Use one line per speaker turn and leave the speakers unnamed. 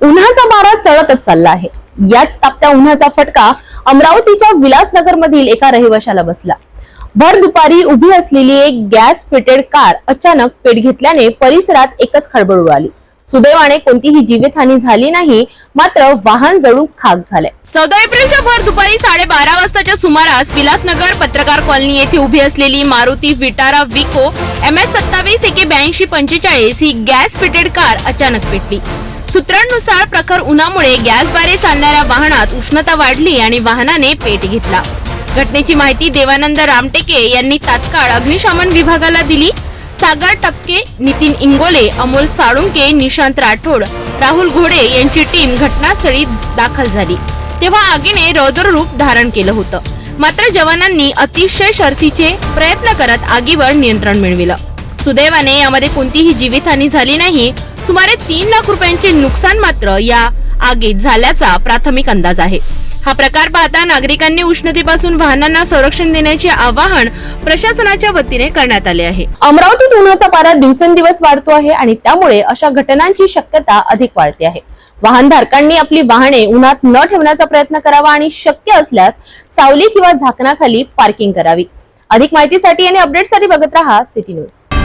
उन्हाचा मारा चढतच चालला आहे। याच तापत्या उन्हाचा फटका अमरावतीच्या विलासनगर मधील एका रहिवाशाला बसला। भर दुपारी उभी असलेली एक गॅस फिटेड कार अचानक पेट घेतल्याने परिसरात एकच खळबळ उडाली। सुदैवाने कोणतीही जीवितहानी झाली नाही, मात्र वाहन जळून खाक झाले। 14 एप्रिलच्या भर दुपारी 12:30 वाजताच्या सुमारास विलासनगर पत्रकार कॉलनी येथे उभी असलेली मारुती विटारा विको MS 27 8245 ही गॅस फिटेड कार अचानक पेटली। सूत्रांनुसार प्रखर उन्हामुळे गॅसद्वारे चालणाऱ्या वाहनात उष्णता वाढली आणि वाहनाने पेट घेतला। घटनेची माहिती देवानंद रामटेके यांनी तात्काळ अग्निशमन विभागाला दिली। सागर टपके, नितीन इंगोले, अमोल साळुंके, निशांत राठोड, राहुल घोडे यांची टीम घटनास्थळी दाखल झाली तेव्हा आगीने रौद्र रूप धारण केलं होतं। मात्र जवानांनी अतिशय शर्थीचे प्रयत्न करत आगीवर नियंत्रण मिळविलं। सुदैवाने यामध्ये कोणतीही जीवितहानी झाली नाही। सुमारे 3 लाख रुपयांचे नुकसान मात्र या आगीत झाल्याचा प्राथमिक अंदाज आहे। हा प्रकार पाहता नागरिकांनी उष्णतेपासून वाहनांना संरक्षण देण्याचे आवाहन प्रशासनाच्या वतीने करण्यात आले आहे। अमरावतीत उन्हाचा पारा दिवसेंदिवस वाढतो आहे आणि त्यामुळे अशा घटनांची शक्यता अधिक वाढते आहे। वाहनधारकांनी आपली वाहने उन्हात न ठेवण्याचा प्रयत्न करावा आणि शक्य असल्यास सावली किंवा झाकणाखाली पार्किंग करावी। अधिक माहितीसाठी आणि अपडेटसाठी बघत रहा सिटी न्यूज।